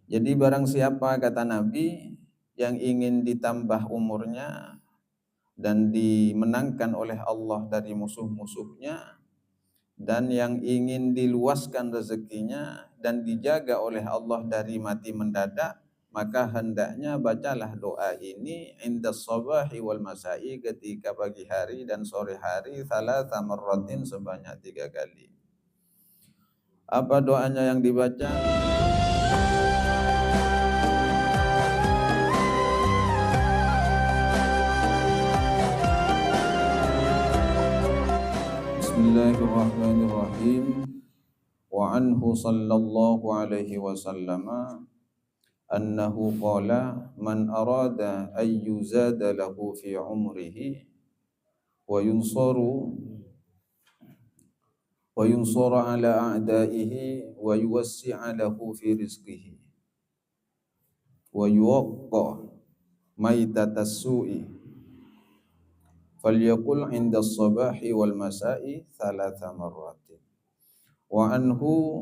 Jadi barang siapa, kata Nabi, yang ingin ditambah umurnya dan dimenangkan oleh Allah dari musuh-musuhnya, dan yang ingin diluaskan rezekinya dan dijaga oleh Allah dari mati mendadak, maka hendaknya bacalah doa ini indas sabahi wal masai, ketika pagi hari dan sore hari, thalatha marratin, sebanyak 3 kali. Apa doanya yang dibaca? Bismillahirrahmanirrahim. Wa anhu sallallahu alaihi wasallam annahu qala man arada an yuzada lahu fi umrihi wa yunsara ala a'daihi wa yuwassi'a lahu fi rizqihi wa yuwaqqa maitatas su'i falyaqul inda as-sabahi wal masa'i thalatha marratin. Wa anhu,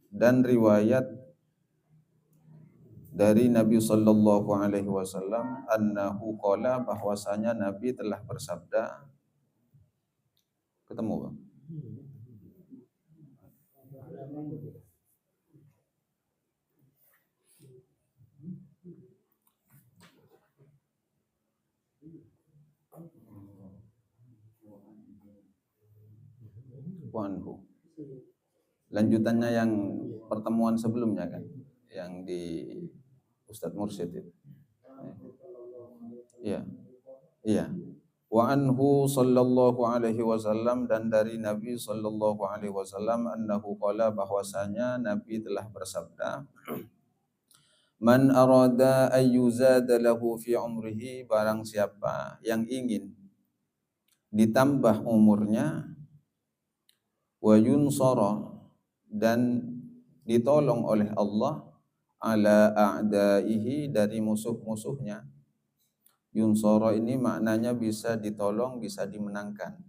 dan riwayat dari Nabi sallallahu alaihi wasallam, annahu qala, bahwasanya Nabi telah bersabda. Ketemu, Bang? Wa anhu. Lanjutannya yang pertemuan sebelumnya kan, yang di Ustadz Mursyid itu. Iya. Iya. Wa anhu sallallahu alaihi wasallam, dan dari Nabi sallallahu alaihi wasallam, annahu qala, bahwasanya Nabi telah bersabda, man arada ayyuzada lahu fi umrihi, barang siapa yang ingin ditambah umurnya, wa yunsara, dan ditolong oleh Allah, ala a'daihi, dari musuh-musuhnya. Yunsara ini maknanya bisa ditolong, bisa dimenangkan.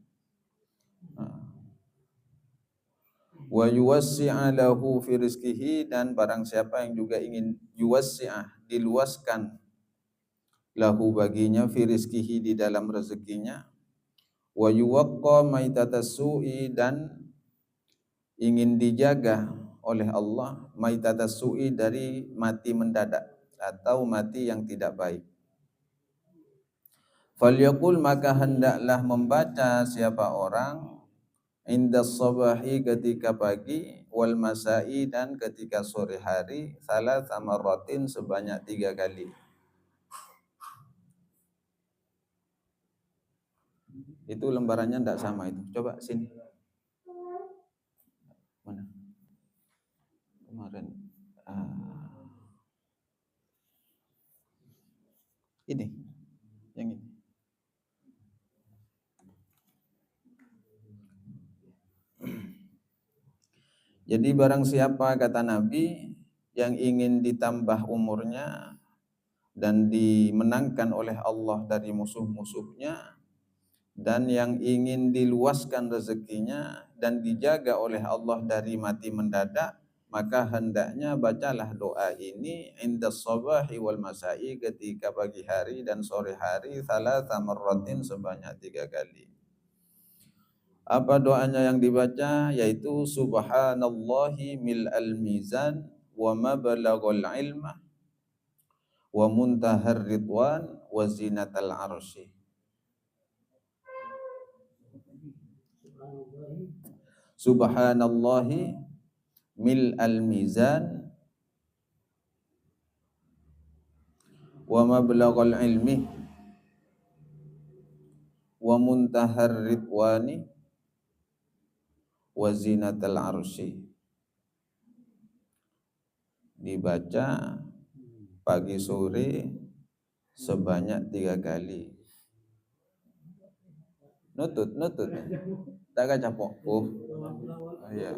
Wa yuwassi'a lahu fi rizqihi, dan barang siapa yang juga ingin yuwassi'ah, diluaskan, lahu baginya, fi rizqihi, di dalam rezekinya, wa yuwaqqa maitatas su'i, dan ingin dijaga oleh Allah maitatas su'i, dari mati mendadak atau mati yang tidak baik. Falyaqul, maka hendaklah membaca siapa orang, indas sabahi, ketika pagi, wal masai, dan ketika sore hari, thalatha marratin, sebanyak 3 kali. Itu lembarannya tidak sama itu. Coba sini. Mana? Kemarin. Ini. Yang ini. Jadi barang siapa, kata Nabi, yang ingin ditambah umurnya dan dimenangkan oleh Allah dari musuh-musuhnya, dan yang ingin diluaskan rezekinya dan dijaga oleh Allah dari mati mendadak, maka hendaknya bacalah doa ini indas sabahi wal masai, ketika pagi hari dan sore hari, thalatha marratin, sebanyak 3 kali. Apa doanya yang dibaca? Yaitu subhanallahi mil'al mizan wa mablaghal ilma wa muntahar ridwan wa zinatal arsy. Subhanallahi mil'al mizan wa mablaghal ilmi wa muntahar ridwani wa zinatal arsy. Dibaca pagi sore sebanyak 3 kali. Nutut. Tak capok. Oh iya.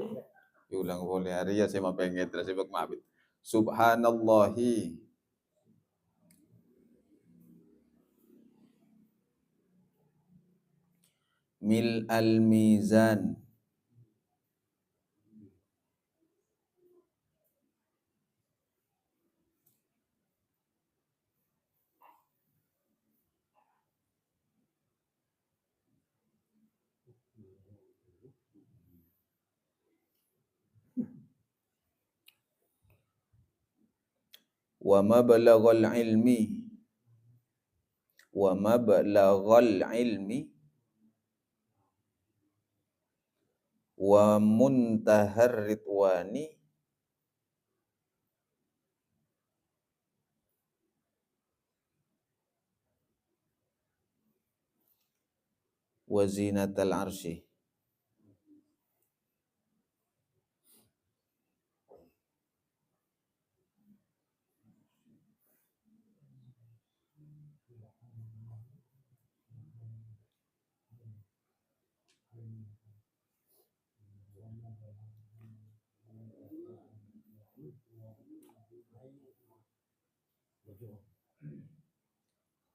Diulang boleh hari ya, saya mau pengen terus sibuk mabit. Subhanallahi mil al mizan wa mablaghal ilmi wa muntahar ridwani wa zinatal arsy.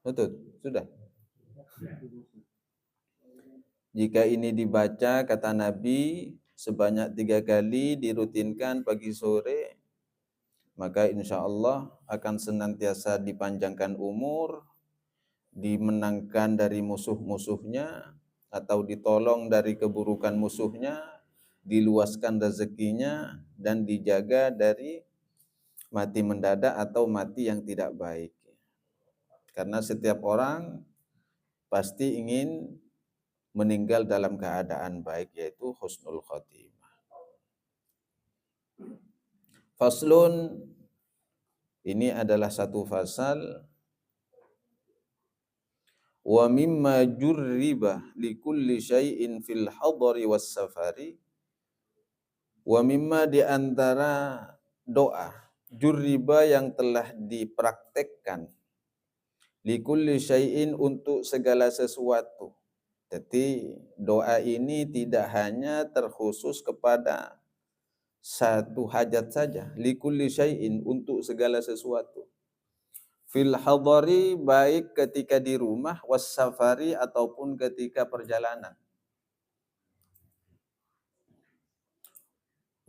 Betul, sudah. Jika ini dibaca, kata Nabi, sebanyak 3 kali dirutinkan pagi sore, maka insya Allah akan senantiasa dipanjangkan umur, dimenangkan dari musuh-musuhnya, atau ditolong dari keburukan musuhnya, diluaskan rezekinya, dan dijaga dari mati mendadak atau mati yang tidak baik. Karena setiap orang pasti ingin meninggal dalam keadaan baik, yaitu husnul khotimah. Faslun, ini adalah satu fasal. Wa mimma jurriba likulli syai'in fil hadari was safari. Wa mimma, di antara doa jurriba yang telah dipraktekkan, likulli syai'in, untuk segala sesuatu. Jadi doa ini tidak hanya terkhusus kepada satu hajat saja, likulli syai'in, untuk segala sesuatu. Fil hadari, baik ketika di rumah, was safari, ataupun ketika perjalanan.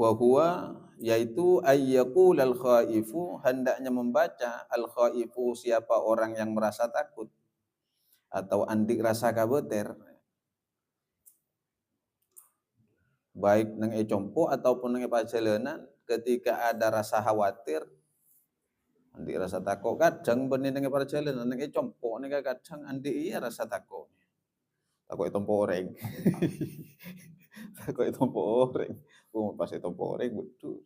Wa huwa, yaitu ayyaqul al khaifu, hendaknya membaca al khaifu, siapa orang yang merasa takut atau andik rasa kabeter, baik nang compo ataupun nang perjalanan, ketika ada rasa khawatir, andik rasa takut, kadang benih nang perjalanan nang compo nang kadang andik iya rasa takut tompo oreng. Takut tompo oreng. Pas tompo oreng betul.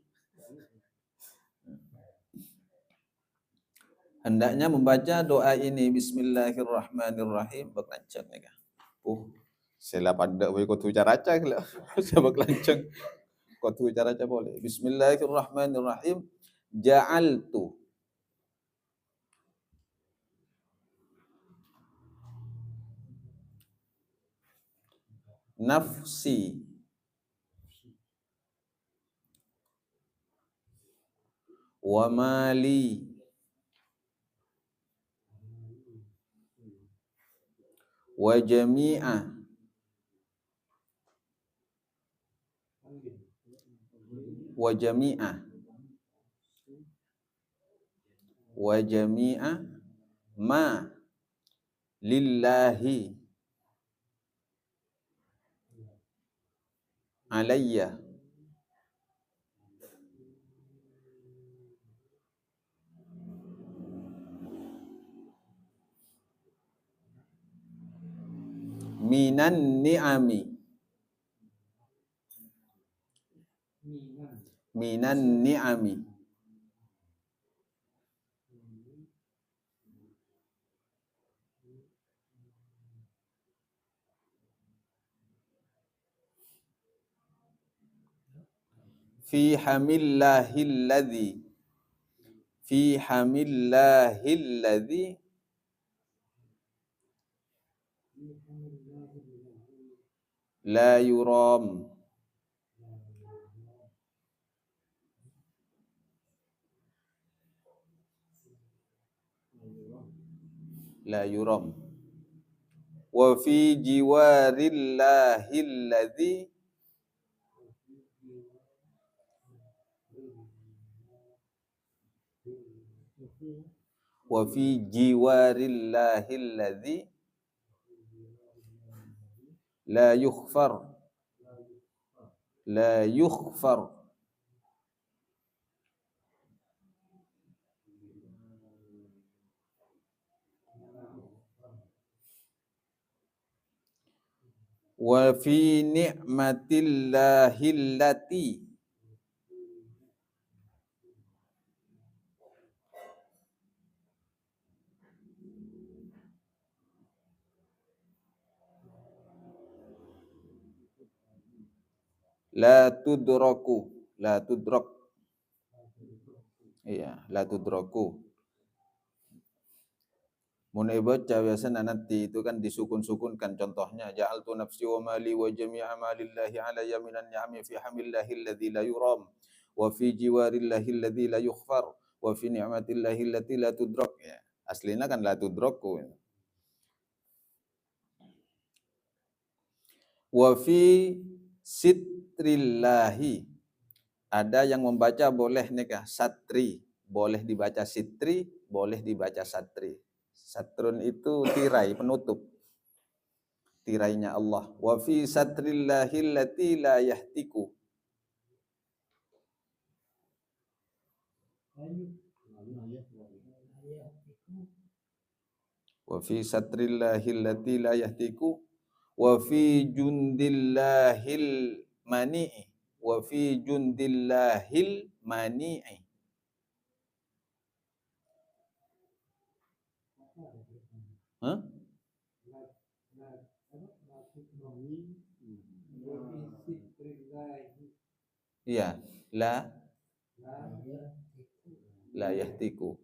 Hendaknya membaca doa ini, bismillahirrahmanirrahim, berlancang nih. Sila pada we kutu caraca lah. Sebab lancang. Kutu caraca boleh. Bismillahirrahmanirrahim. Ja'altu nafsi wa mali wa jami'a ma lillahi alayya minan ni'ami fi hamillahilladzi la yuram wa fi jiwarillahilladzi la yukhfar Wa fi ni'matillahillati la tudraku, la tudrak. Iya, la tudraku. Mun baca biasanya nanti itu kan disukun-sukunkan, contohnya ja'altu nafsi wa mali wa jami'a malillahi alayya minan ni'ami fi hamillahi alladhi la yuram wa fi jiwarillahi alladhi la yukhfar wa fi ni'matillahi allati la tudrak. Ya, aslinya kan la tudraku. Wa fi sitrillahi, ada yang membaca boleh nikah satri, boleh dibaca sitri, boleh dibaca satri. Satrun itu tirai, penutup. Tirainya Allah. Wa fi satrillahil lati la yahtiku. Wa fi satrillahil lati la yahtiku. Wa fi jundillahil mani'i. Wa fi jundillahil mani'i. Hah? Iya, la yahtiku.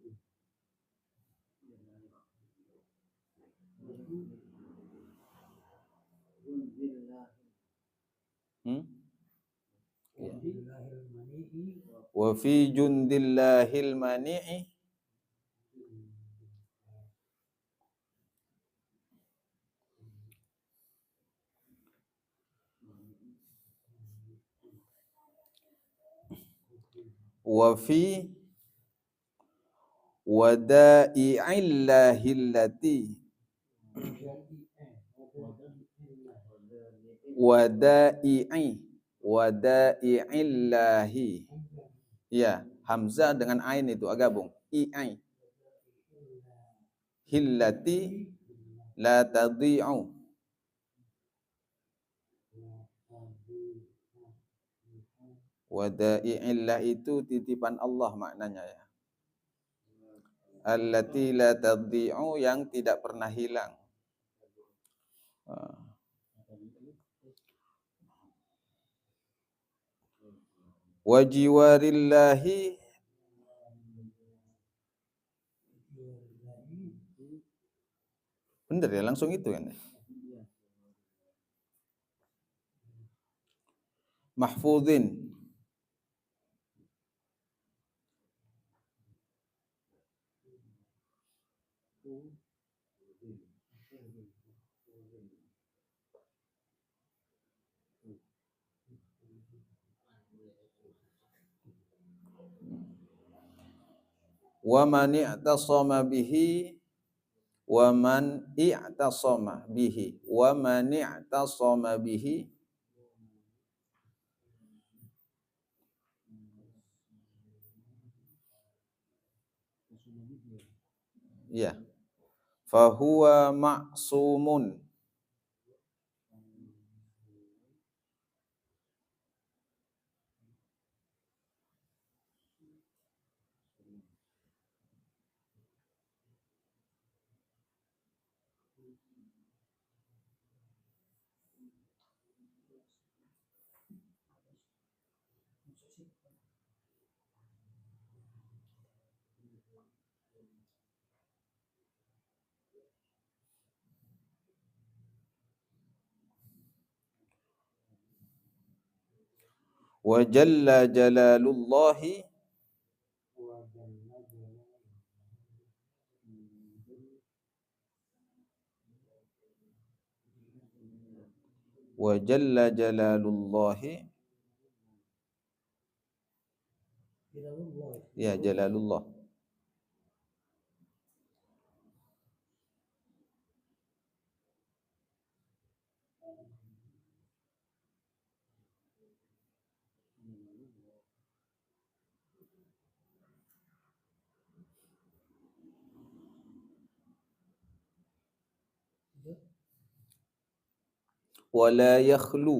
Ya. Wa fi jundillahil mani'i. Wa fi wada'i'illahillati wada'i'illahi. Ya, hamzah dengan ain itu gabung. I'i. Hillati la tadhi'u. Wada'i'illah itu titipan Allah maknanya ya. Allati la tadhi'u, yang tidak pernah hilang. Wa jiwarillahi, bener ya, langsung itu kan. Mahfudhin. Wa man i'tasama bihi, wa man i'tasama bihi, wa man i'tasama bihi. Ya. Fahuwa ma'sumun. Wa jalla jalalullahi, wa jalla jalalullahi. Ya, jalalullah. wala yakhlu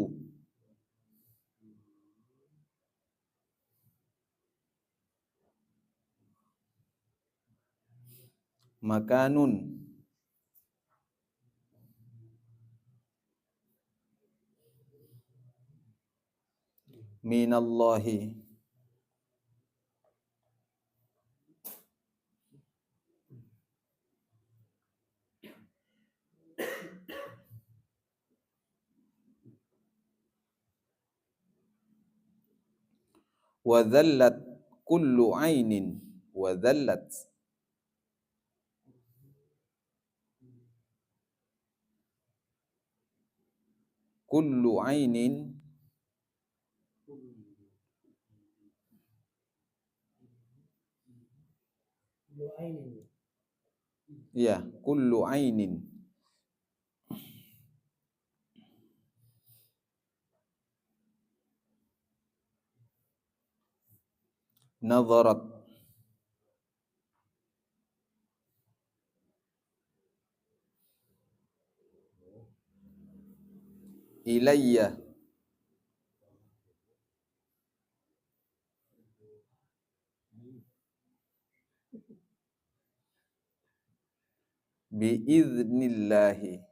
makanun minallahi wa dhallat kullu ainin wa dhallat kullu ainin ya kullu ainin nadharat ilayya biiznillahi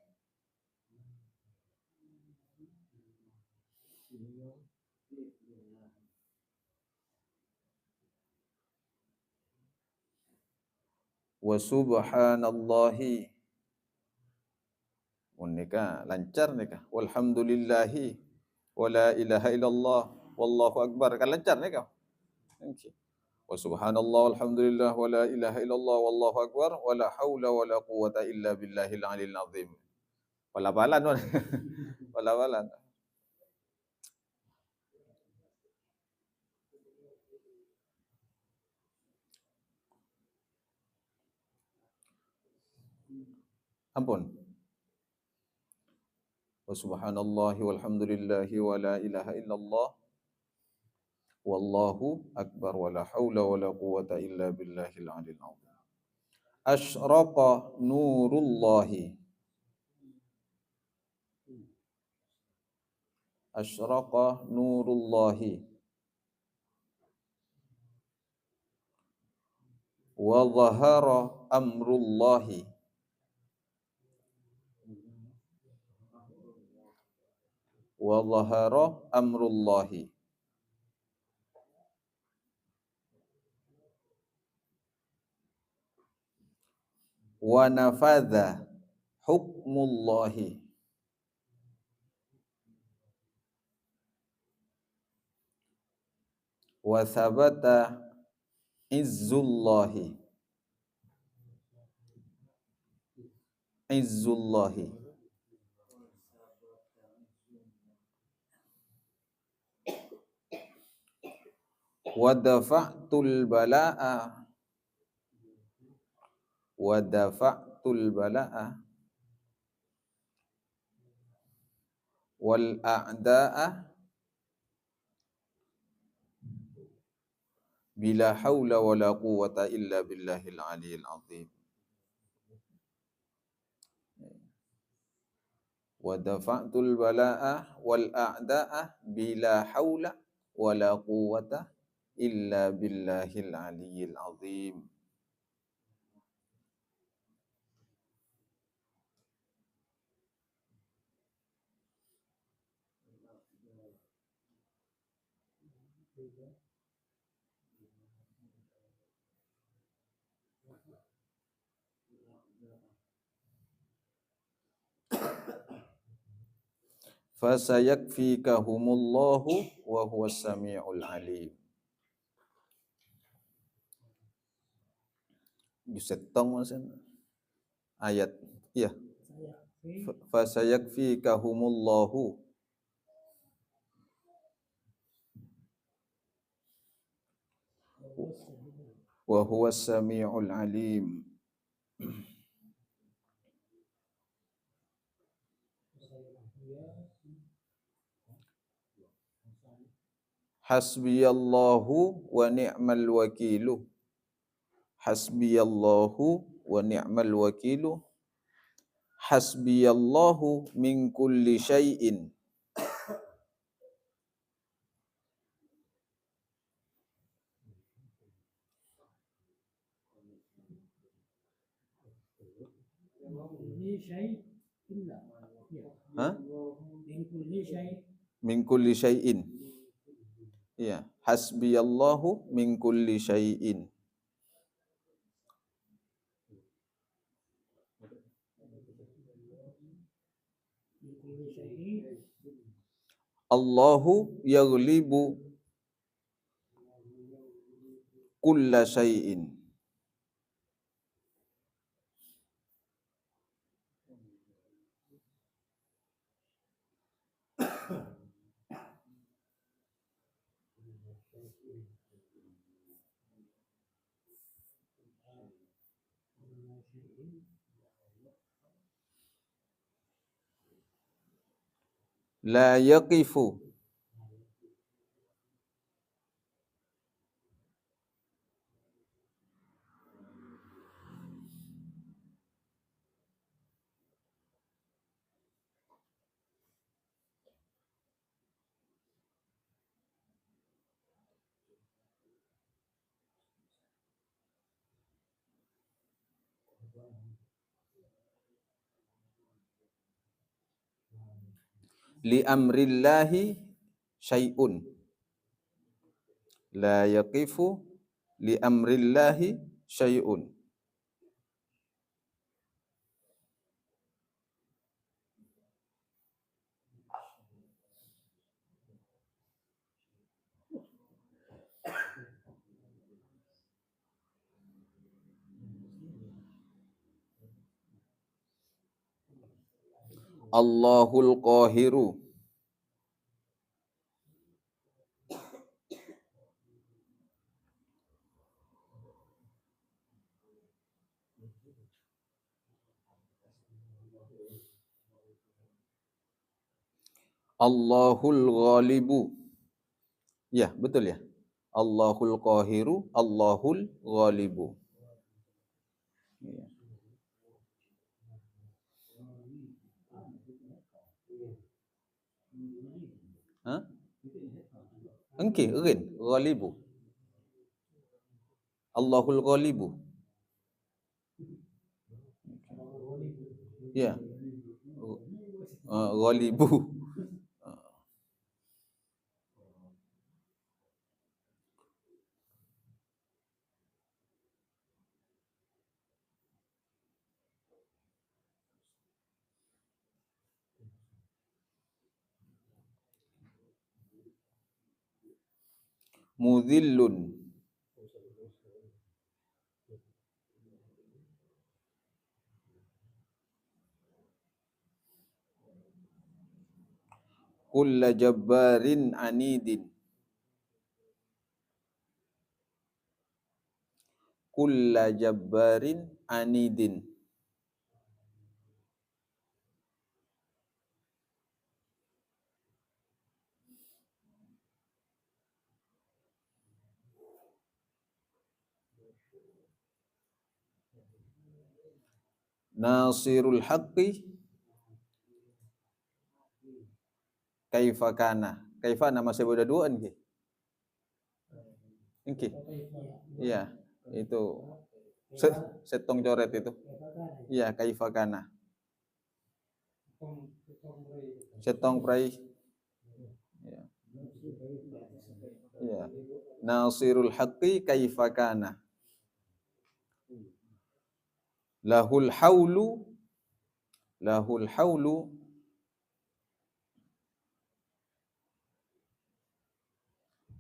wa subhanallahi. Nikah lancar nikah. Walhamdulillahi wa la ilaha illallah wallahu akbar. Kan lancar nikah. Wa subhanallah walhamdulillah wa la ilaha illallah wallahu akbar wa la haula wa la quwata illa billahil aliyil azim. Pala-palan tuan. Pala-palan. Ampun. Wa subhanallahi walhamdulillahi wa la ilaha illallah wallahu akbar wa la haula wa la quwata illa billahil aliyil azim. Asyraqa nurullahi. Asyraqa nurullahi wa dhahara amrullahi wa dhahara amrullahi wa nafadha hukmullahi wa thabata izzullahi izzullahi wa dafa'tul bala'a wa dafa'tul bala'a wal a'da'a bila haula wala quwwata illa billahil aliyil azim. Wa dafa'tul bala'a wal a'da'a bila haula wala quwwata illa billahil aliyil azim. Fasayakfikahumullahu wa huwas samiul alim. Disetong maksudnya ayat iya. Fasayakfikahumullahu wa huwas samiul alim. Hasbiyallahu wa ni'mal wakilu. Hasbiyallahu wa ni'mal wakilu. Hasbiyallahu min kulli syai'in. Hah? Min kulli syai'in. Iya, hasbiyallahu min kulli syai'in. Allahu yaghlibu kulla syai'in. La yaqifu. Li amrillahi syai'un. La yaqifu li amrillahi syai'un. Allahul qahiru. Allahul ghalibu. Ya, betul ya. Allahul qahiru, Allahul ghalibu. Ya. Hah? Engke, erin, ghalibu. Allahul ghalibu. Ya. Ghalibu. Mudhillun. Kulla jabbarin anidin. Kulla jabbarin anidin. Nasirul haqqi kaifa kana. Kaifa nama saya sudah dua nggih. Nggih. Iya, itu setong coret itu. Iya, kaifa kana. Setong prai. Iya. Iya. Nasirul haqqi kaifa kana. Lahul haulu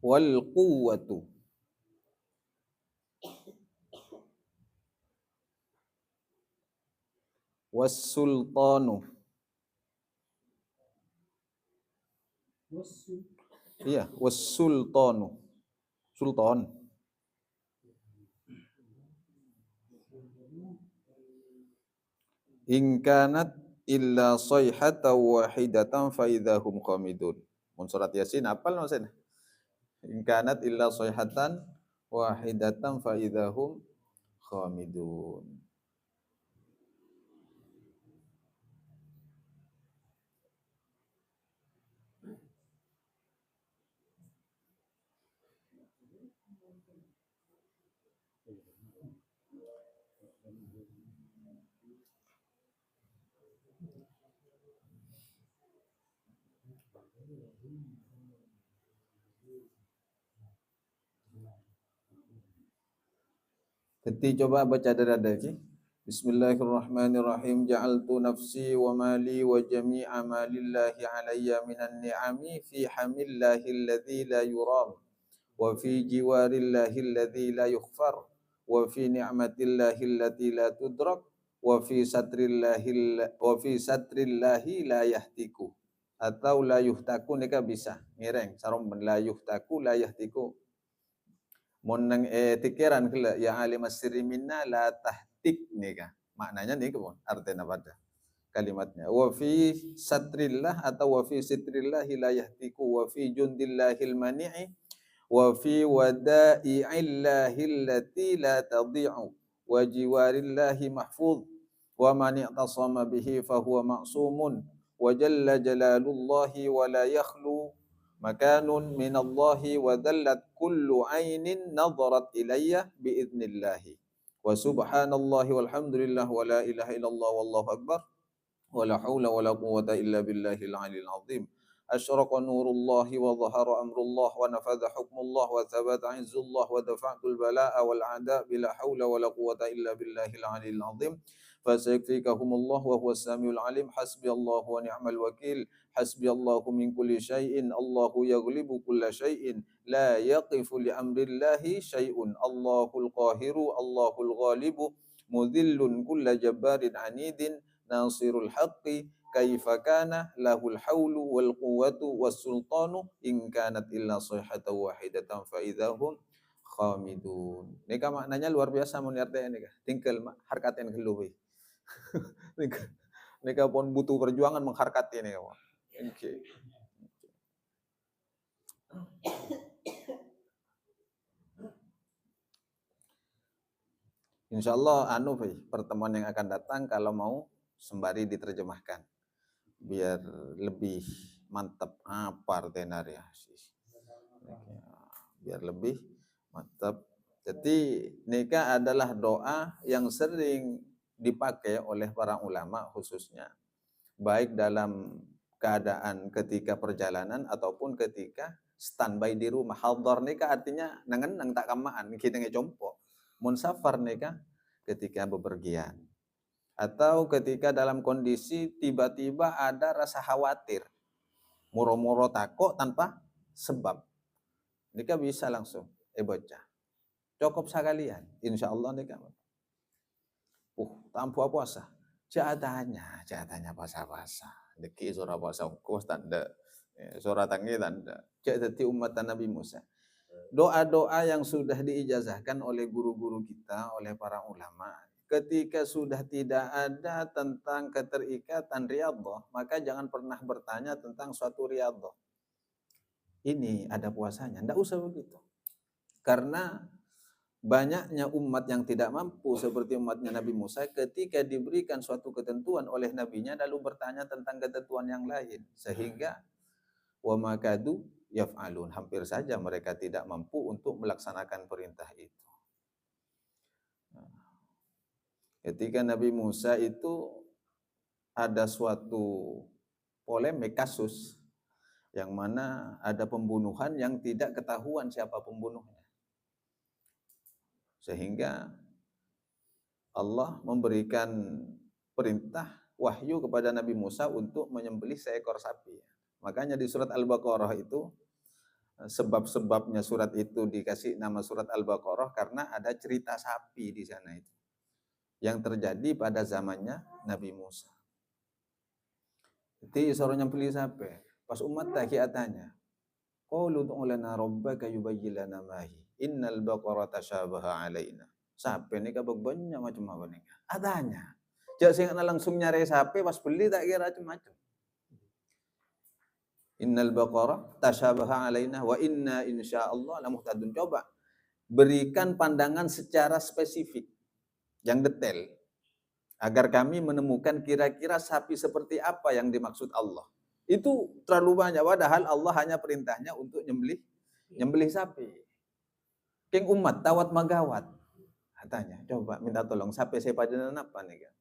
wal quwwatu. Was sultanu. Iya, was sultanu. Sultan. In kanat illa sayhatan wahidatan fa idahum qamidun. Mun surat Yasin apal maksudnya? In kanat illa sayhatan wahidatan fa idahum qamidun. Jadi coba baca dari ada lagi. Bismillahirrahmanirrahim. Ja'altu nafsi wa mali wa jami'a ma lillahi alayya minan ni'ami fi hamillahi alladhi la yuram wa fi jiwarillahi alladhi la yukhfar wa fi ni'matillahi allati la tudrak wa fi satrillahi la yahtiku atau la yuhtaku nika bisa ngereng sarong la yuhtaku la yahtiku mun nang tikiran kela ya alim sirri minna la tahtik nika maknanya nih pun artinya pada kalimatnya wa fi satrillah atau wa fi sitrillah la yahtiku wa fi jundillahil mani'i wa fi wada'i'illahi allati la tadhi'u wa jiwarillahi mahfuz wa man i'tasama bihi fahuwa ma'sumun wa jalla jalalullahi wa la yakhlu makanun minallahi wa dhallat kullu ainin nadharat ilayya biidnillahi wa subhanallahi walhamdulillah wa la ilaha illallah wallahu akbar wa la hawla wa la quwwata illa billahil aliyil azim asyraqa nurullahi wa dhahara amrullah wa nafadha hukmullah wa thabata izzullah wa dafa'tul bala'a wal a'da bila hawla wa la quwwata illa billahil aliyil azim fasayakfikahumullah wa huwas samiul alim hasbiyallahu wa ni'mal wakil hasbiyallahu min kulli syai'in Allahu yaghlibu kulla syai'in la yaqifu li amrillahi syai'un Allahul qahiru Allahul ghalibu mudhillun kulla jabbarin anidin nasirul haqqi kaifa kana lahul haulu wal quwwatu was sultanu in kanat illa sayhatan wahidatan fa idahum khamidun. Nika maknanya luar biasa mun artinya nika. Tinggal harkatin keluwi. Nika pun butuh perjuangan mengharkati nika. Okay. Insyaallah pertemuan yang akan datang kalau mau sembari diterjemahkan biar lebih mantap apa artinya biar lebih mantap. Jadi nikah adalah doa yang sering dipakai oleh para ulama khususnya baik dalam keadaan ketika perjalanan ataupun ketika standby di rumah. Hadar nikah artinya nangen nang tak kamaan kita ngejompo. Mun safar nikah ketika bepergian atau ketika dalam kondisi tiba-tiba ada rasa khawatir, moro-moro takut tanpa sebab, nikah bisa langsung bocah. Cukup sekalian, insya Allah nikah. Tanpa puasa, jatahnya puasa-puasa. Deki surah puasa kos tanda, surah tangi tanda. Jadi umat Nabi Musa. Doa-doa yang sudah diijazahkan oleh guru-guru kita, oleh para ulama. Ketika sudah tidak ada tentang keterikatan riyadhah, maka jangan pernah bertanya tentang suatu riyadhah. Ini ada puasanya, enggak usah begitu. Karena banyaknya umat yang tidak mampu seperti umatnya Nabi Musa ketika diberikan suatu ketentuan oleh nabinya lalu bertanya tentang ketentuan yang lain. Sehingga wa makadu yaf'alun, hampir saja mereka tidak mampu untuk melaksanakan perintah itu. Ketika Nabi Musa itu ada suatu polemik kasus yang mana ada pembunuhan yang tidak ketahuan siapa pembunuhnya. Sehingga Allah memberikan perintah wahyu kepada Nabi Musa untuk menyembelih seekor sapi. Makanya di surat Al-Baqarah itu sebab-sebabnya surat itu dikasih nama surat Al-Baqarah karena ada cerita sapi di sana itu yang terjadi pada zamannya Nabi Musa. Jadi suruh nyembelih sapi. Pas umat tanya, qalu ud'u lana rabbaka yubayyin lana ma hi innal baqara tashabaha alaina. Sapi ini kabag banyak macam apa nih? Adanya. Jak sing langsung nyari sapi pas beli tak kira macam-macam. Innal baqara tashabaha alaina wa inna insyaallah la muhtadun. Coba berikan pandangan secara spesifik yang detail agar kami menemukan kira-kira sapi seperti apa yang dimaksud Allah. Itu terlalu banyak, padahal Allah hanya perintahnya untuk nyembelih sapi. King umat tawat magawat. Katanya, coba minta tolong sapi saya pada apa nih kan.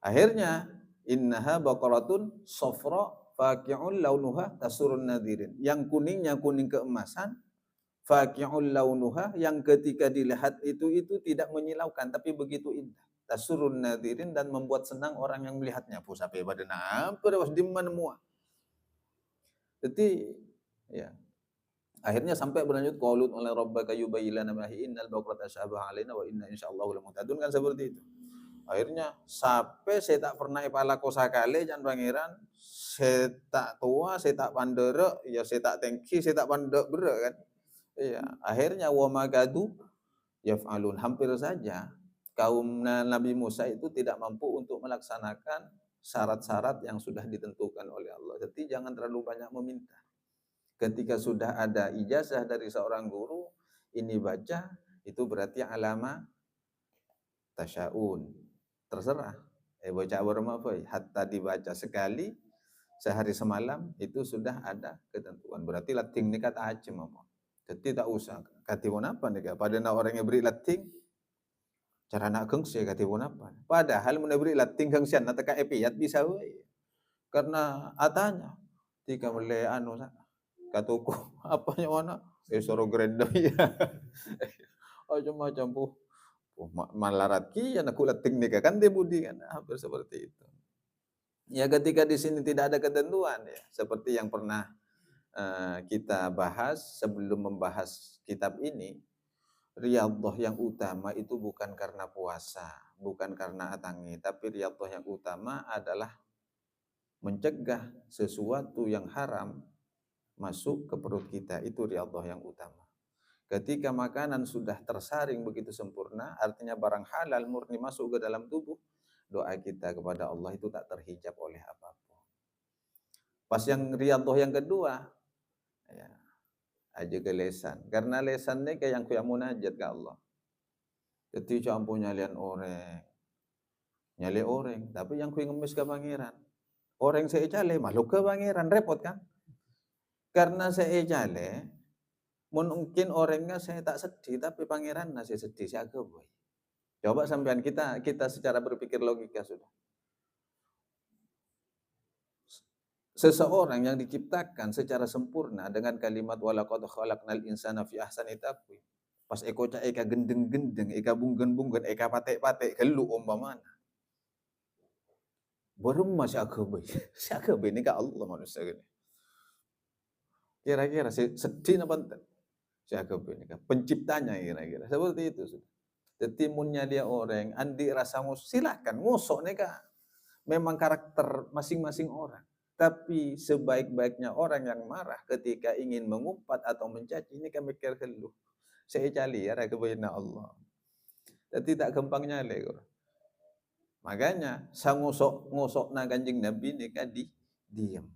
Akhirnya Innaha baqaratun safra faqi'un launuha tasurun nadirin. Yang kuningnya kuning keemasan, faqi'un launuha, yang ketika dilihat itu tidak menyilaukan tapi begitu indah. Tasurun nadirin, dan membuat senang orang yang melihatnya. Pusape pada apa dah di mana mua. Jadi ya, akhirnya sampai berlanjut qalut oleh rabbaka yubayyilana ma hi innal baqarata tashabaha alaina wa inna insyaallah lamuhtadun, kan seperti itu. Akhirnya sampai saya tak pernah ipala kosa kali jan pangeran, saya tak tua, saya tak pandere, ya saya tak tengki, saya tak pandek bere kan. Iya, akhirnya wa magadu yaf'alun, hampir saja kaum Nabi Musa itu tidak mampu untuk melaksanakan syarat-syarat yang sudah ditentukan oleh Allah. Jadi jangan terlalu banyak meminta. Ketika sudah ada ijazah dari seorang guru, ini baca, itu berarti alama tasyaun. Terserah. Bocah apa? Hatta dibaca sekali, sehari semalam, itu sudah ada ketentuan. Berarti lating ni kata acem apa. Jadi tak usah. Katibun apa nih? Pada orang yang beri lating, cara nak kengsi katibun apa. Padahal mana beri lating kengsian, nak teka epiyat bisa. Karena atanya. Tika mulai anu katuku apanya mana soro grendo ya. Macam-macam bu. Malarat kian aku lating nikah kan dia budi kan, hampir seperti itu. Ya ketika di sini tidak ada ketentuan ya, seperti yang pernah kita bahas sebelum membahas kitab ini, riyadhah yang utama itu bukan karena puasa, bukan karena atangi, tapi riyadhah yang utama adalah mencegah sesuatu yang haram masuk ke perut kita, itu riyadhah yang utama. Ketika makanan sudah tersaring begitu sempurna, artinya barang halal murni masuk ke dalam tubuh, doa kita kepada Allah itu tak terhijab oleh apapun. Pas yang riyadhah yang kedua, ya, aja ke lesan. Karena lesan ni kayak yang kuya munajat ke Allah. Jadi campur nyalian orang, nyali orang, tapi yang kuya ngemis ke pangeran. Orang saya cale, makhluk ke pangeran, repot kan? Karena saya cale, mungkin orangnya saya tak sedih, tapi pangeran saya sedih, saya agak boy. Coba sampean kita secara berpikir logika sudah. Seseorang yang diciptakan secara sempurna dengan kalimat walaqad khalaqnal insana fi ahsani taqwim. Pas eka gendeng-gendeng, eka bunggen-bunggen, eka patek-patek, gelu umpamana. Baru masih agak boy. Si agak boy ini ke Allah manusia gini. Kira-kira sedih apa entar? Si agak boy ini penciptanya kira-kira. Seperti itu sudah. Timunnya dia orang, andi rasa silakan ngusok nih kak. Memang karakter masing-masing orang. Tapi sebaik-baiknya orang yang marah ketika ingin mengumpat atau mencaci, ini kan mikir keluh. Saya cali ya kebayana Allah. Tapi tak gampangnya lego. Makanya sang ngusok na kanjeng Nabi ini kan diam,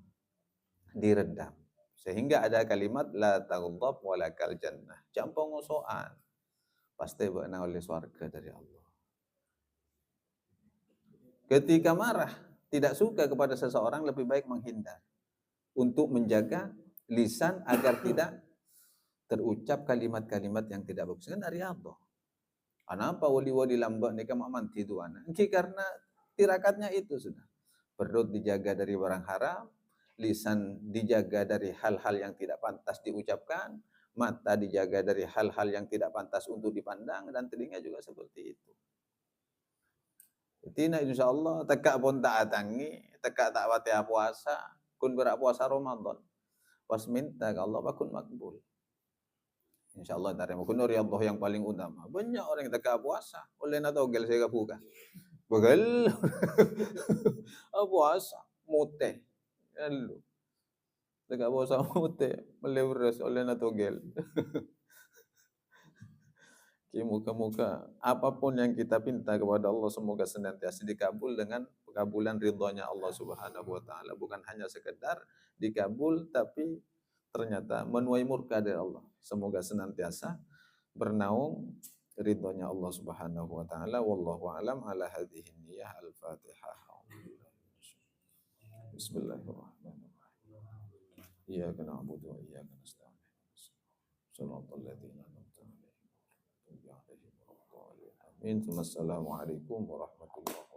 diredam. Sehingga ada kalimat la taghdab walakal jannah. Campur ngusokan. Pasti bakna oleh surga dari Allah. Ketika marah, tidak suka kepada seseorang, lebih baik menghindar. Untuk menjaga lisan agar tidak terucap kalimat-kalimat yang tidak bagus. Kan dari Allah. Kenapa wali-wali lambat ni kamu manti tuan? Karena tirakatnya itu sudah. Perut dijaga dari barang haram, lisan dijaga dari hal-hal yang tidak pantas diucapkan, mata dijaga dari hal-hal yang tidak pantas untuk dipandang, dan telinga juga seperti itu. Tina insyaallah tekak pun tak atangi, tekak tak wati puasa, kun berak puasa Ramadan. Pas minta ke Allah bakun makbul. Insyaallah tarima kun riyadhah yang paling utama. Banyak orang yang tekak puasa, oleh na togel saya buka. Begel. Puasa mute. Lalu tekak puasa mute, melewres oleh na togel. Muka-muka apapun yang kita pinta kepada Allah semoga senantiasa dikabul dengan pekabulan ridhonya Allah Subhanahu wa taala, bukan hanya sekedar dikabul tapi ternyata menuai murka dari Allah. Semoga senantiasa bernaung ridhonya Allah Subhanahu wa taala. Wallahu alam ala hadhihi niyyah al-Fatihah. Bismillahirrahmanirrahim. Iyyaka na'budu wa iyyaka nasta'in. Shiratal ladzina an'amta 'alaihim. Assalamualaikum warahmatullahi wabarakatuh.